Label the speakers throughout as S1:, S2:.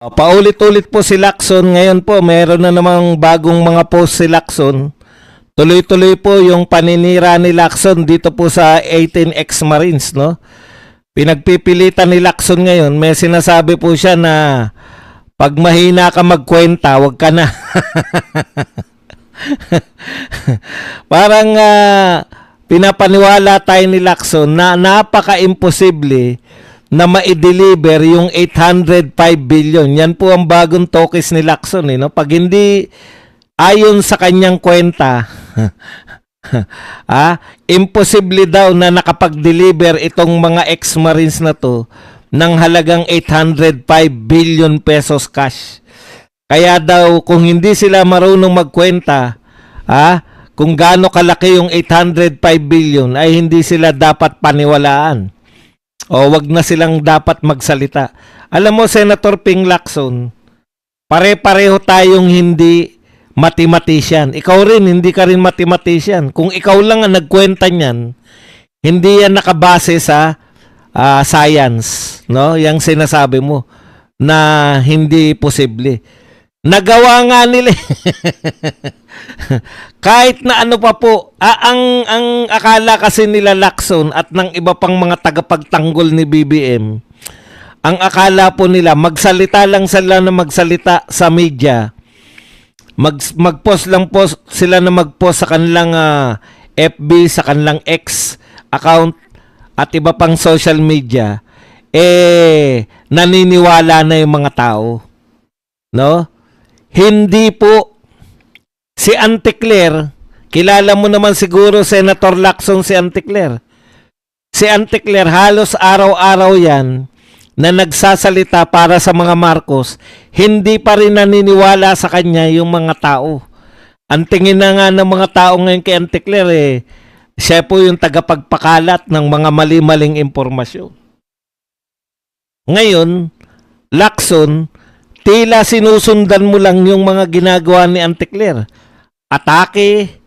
S1: Paulit-ulit po si Lacson. Ngayon po, meron na namang bagong mga post si Lacson. Tuloy-tuloy po yung paninira ni Lacson dito po sa 18 ex-Marines, no? Pinagpipilitan ni Lacson ngayon. May sinasabi po siya na pag mahina ka magkwenta, wag ka na. Parang pinapaniwala tayo ni Lacson na napaka-imposible na ma-deliver yung 805 billion. Yan po ang bagong tokis ni Lacson. No? Pag hindi ayon sa kanyang kwenta, imposible daw na nakapag-deliver itong mga ex-Marines na to ng halagang 805 billion pesos cash. Kaya daw kung hindi sila marunong magkwenta, kung gaano kalaki yung 805 billion ay hindi sila dapat paniwalaan. O wag na silang dapat magsalita. Alam mo, Senator Ping Lacson, pare-pareho tayong hindi mathematician. Ikaw rin, hindi ka rin mathematician. Kung ikaw lang ang nagkwenta niyan, hindi yan nakabase sa science, no? Yang sinasabi mo na hindi posible. Nagawa nga nila. Kahit na ano pa po, ang akala kasi nila Lacson at ng iba pang mga tagapagtanggol ni BBM, ang akala po nila magsalita lang sila na magsalita sa media. Mag-post lang po sila na mag-post sa kanilang FB, sa kanilang X account at iba pang social media, naniniwala na yung mga tao. No? Hindi po. Si Auntie Claire, kilala mo naman siguro Senator Lacson si Auntie Claire. Si Auntie Claire halos araw-araw yan na nagsasalita para sa mga Marcos, hindi pa rin naniniwala sa kanya yung mga tao. Ang tingin na nga ng mga tao ngayon kay Auntie Claire, siya po yung tagapagpakalat ng mga mali-maling impormasyon. Ngayon, Lacson, tila sinusundan mo lang yung mga ginagawa ni Auntie Claire. Atake,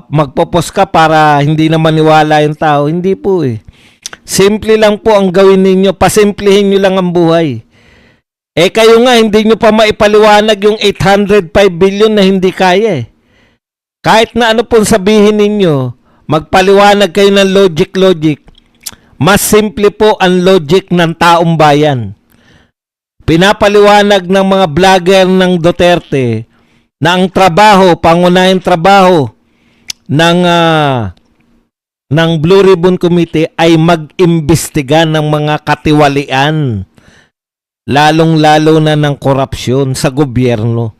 S1: magpo-post ka para hindi na maniwala yung tao. Hindi po eh. Simple lang po ang gawin ninyo. Pasimplihin nyo lang ang buhay. Kayo nga, hindi nyo pa maipaliwanag yung 805 billion na hindi kaya eh. Kahit na ano pong sabihin ninyo, magpaliwanag kayo ng logic. Mas simple po ang logic ng taong bayan. Pinapaliwanag ng mga vlogger ng Duterte na ang trabaho, pangunahing trabaho ng Blue Ribbon Committee ay mag-imbestiga ng mga katiwalian, lalong-lalo na ng korupsyon sa gobyerno.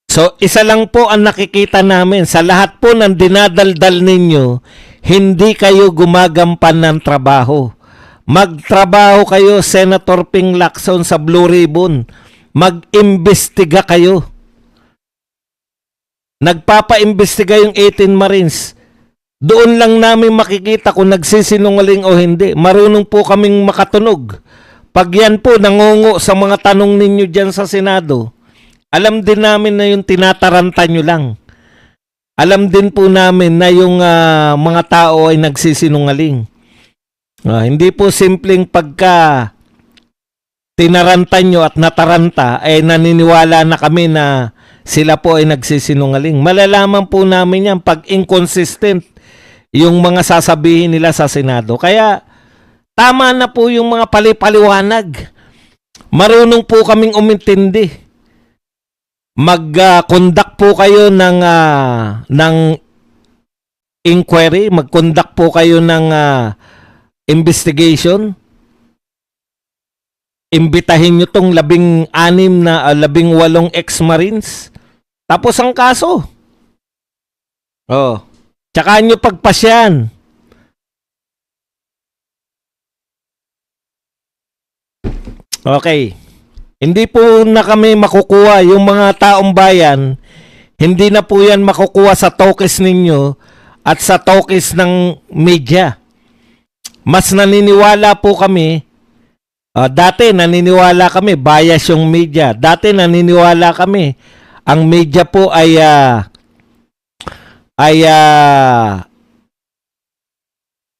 S1: So, isa lang po ang nakikita namin. Sa lahat po ng dinadaldal ninyo, hindi kayo gumagampan ng trabaho. Magtrabaho kayo, Senator Ping Lacson, sa Blue Ribbon. Mag-imbestiga kayo. Nagpapa-imbestiga yung 18 Marines. Doon lang namin makikita kung nagsisinungaling o hindi. Marunong po kaming makatunog. Pag yan po nangungo sa mga tanong ninyo dyan sa Senado, alam din namin na yung tinataranta nyo lang. Alam din po namin na yung mga tao ay nagsisinungaling. Hindi po simpleng pagka tinaranta nyo at nataranta ay naniniwala na kami na sila po ay nagsisinungaling. Malalaman po namin yan pag inconsistent yung mga sasabihin nila sa Senado. Kaya tama na po yung mga palipaliwanag. Marunong po kaming umintindi. Mag-conduct po kayo ng inquiry, mag-conduct po kayo ng investigation. Imbitahin nyo tong 18 ex-Marines. Tapos ang kaso. Tsaka nyo pagpasyan. Okay. Hindi po na kami makukuha yung mga taong bayan. Hindi na po yan makukuha sa tokis ninyo at sa tokis ng media. Mas naniniwala po kami. Dati naniniwala kami bias yung media. Dati naniniwala kami ang media po ay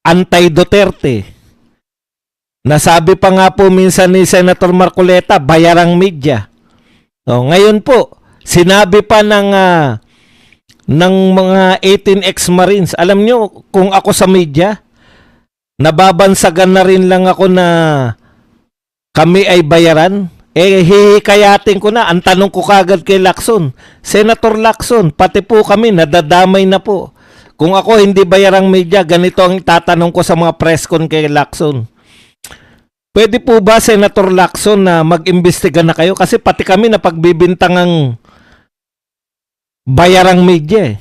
S1: anti-Duterte. Nasabi pa nga po minsan ni Senator Marcoleta, bayarang media. Ngayon po, sinabi pa ng mga 18 ex-Marines. Alam nyo, kung ako sa media, nababansagan na rin lang ako na kami ay bayaran. Hihikayatin ko na. Ang tanong ko kagad kay Lacson, Senator Lacson, pati po kami, nadadamay na po. Kung ako hindi bayarang media, ganito ang tatanong ko sa mga press con kay Lacson. Pwede po ba, Senator Lacson, na mag-imbestiga na kayo? Kasi pati kami na pagbibintangang bayarang media.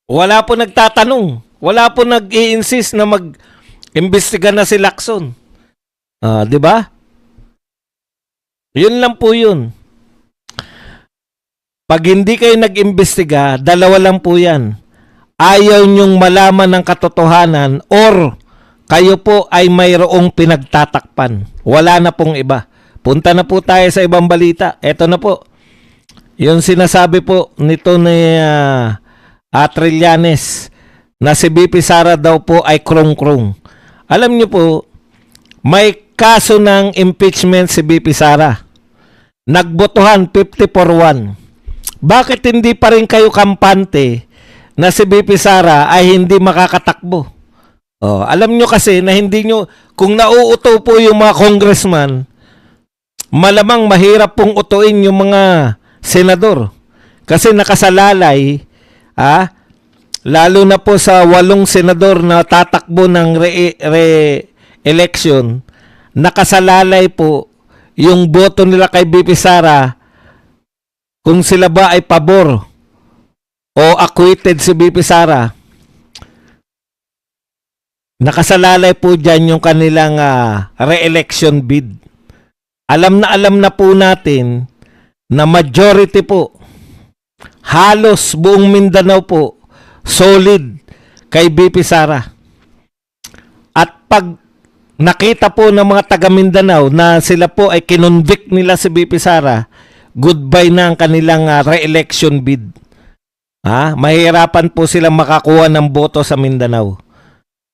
S1: Wala po nagtatanong. Wala po nag-i-insist na mag-imbestiga na si Lacson. Di ba? Yun lang po yun. Pag hindi kayo nag-imbestiga, dalawa lang po yan. Ayaw nyong malaman ng katotohanan or kayo po ay mayroong pinagtatakpan. Wala na pong iba. Punta na po tayo sa ibang balita. Eto na po. Yung sinasabi po nito ni Trillanes na si BP Sara daw po ay krong-krong. Alam niyo po, may kaso ng impeachment si BP Sara. Nagbotohan 50-1. Bakit hindi pa rin kayo kampante na si BP Sara ay hindi makakatakbo? Alam nyo kasi na hindi nyo, kung nauuto po yung mga congressman, malamang mahirap pong utuin yung mga senador. Kasi nakasalalay, lalo na po sa 8 senador na tatakbo ng re-election, nakasalalay po yung boto nila kay BP Sara kung sila ba ay pabor o acquitted si BP Sara. Nakasalalay po dyan yung kanilang re-election bid. Alam na po natin na majority po, halos buong Mindanao po, solid kay BP Sara. At pag nakita po ng mga taga Mindanao na sila po ay kinonvict nila si BP Sara, goodbye na ang kanilang re-election bid. Mahirapan po silang makakuha ng boto sa Mindanao.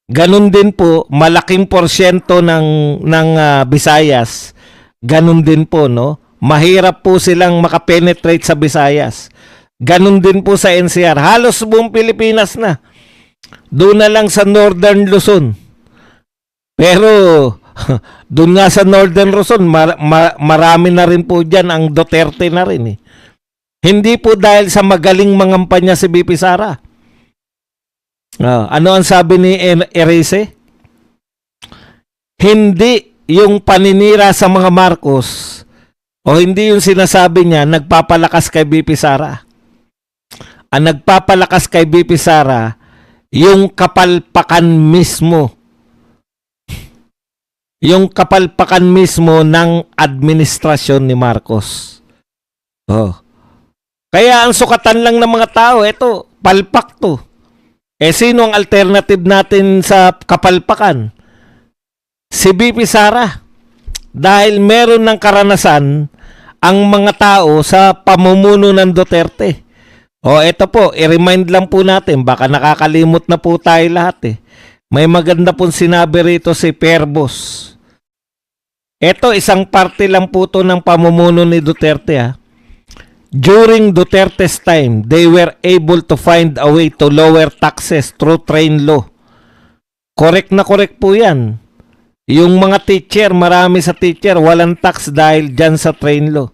S1: Ganun din po, malaking porsyento ng Visayas. Ganun din po, no? Mahirap po silang makapenetrate sa Visayas. Ganun din po sa NCR. Halos buong Pilipinas na. Doon na lang sa Northern Luzon. Pero, doon nga sa Northern Luzon, marami na rin po dyan ang Duterte na rin. Hindi po dahil sa magaling mangampanya si BP Sara. Ano ang sabi ni Erese? Hindi yung paninira sa mga Marcos o hindi yung sinasabi niya nagpapalakas kay BP Sara. Ang nagpapalakas kay BP Sara, yung kapalpakan mismo. Yung kapalpakan mismo ng administrasyon ni Marcos. Kaya ang sukatan lang ng mga tao, eto, palpak to. Sino ang alternative natin sa kapalpakan? Si BP Sara. Dahil meron ng karanasan ang mga tao sa pamumuno ng Duterte. Eto po, i-remind lang po natin, baka nakakalimot na po tayo lahat. May maganda pong sinabi rito si Perbos. Eto, isang parte lang po to ng pamumuno ni Duterte. During Duterte's time, they were able to find a way to lower taxes through train law. Correct na correct po yan. Yung mga teacher, marami sa teacher, walang tax dahil dyan sa train law.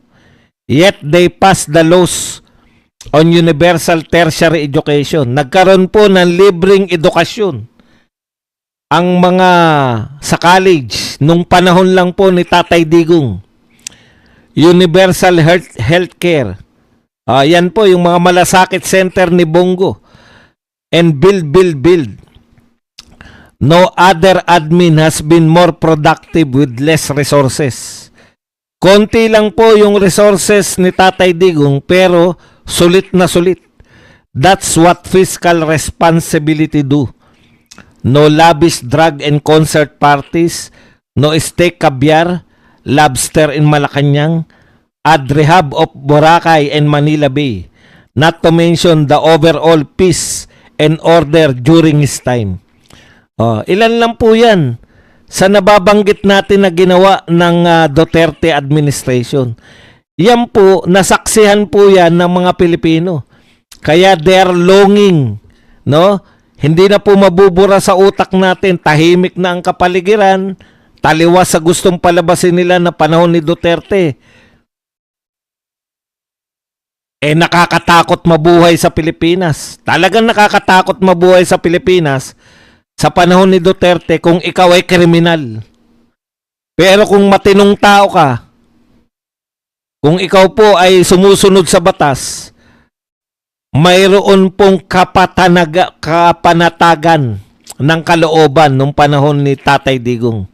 S1: Yet they passed the laws on universal tertiary education. Nagkaroon po ng libreng edukasyon ang mga sa college nung panahon lang po ni Tatay Digong. Universal health care. Yan po yung mga malasakit center ni Bongo. And build. No other admin has been more productive with less resources. Konti lang po yung resources ni Tatay Digong pero sulit na sulit. That's what fiscal responsibility do. No lavish drug and concert parties, no steak caviar, lobster in Malacanang, ad rehab of Boracay and Manila Bay, not to mention the overall peace and order during his time. Ilan lang po yan sa nababanggit natin na ginawa ng Duterte administration. Yan po, nasaksihan po yan ng mga Pilipino. Kaya they're longing, no? Hindi na po mabubura sa utak natin, tahimik na ang kapaligiran, taliwas sa gustong palabasin nila na panahon ni Duterte. Nakakatakot mabuhay sa Pilipinas. Talagang nakakatakot mabuhay sa Pilipinas sa panahon ni Duterte kung ikaw ay kriminal. Pero kung matinong tao ka, kung ikaw po ay sumusunod sa batas, mayroon pong kapanatagan ng kalooban nung panahon ni Tatay Digong.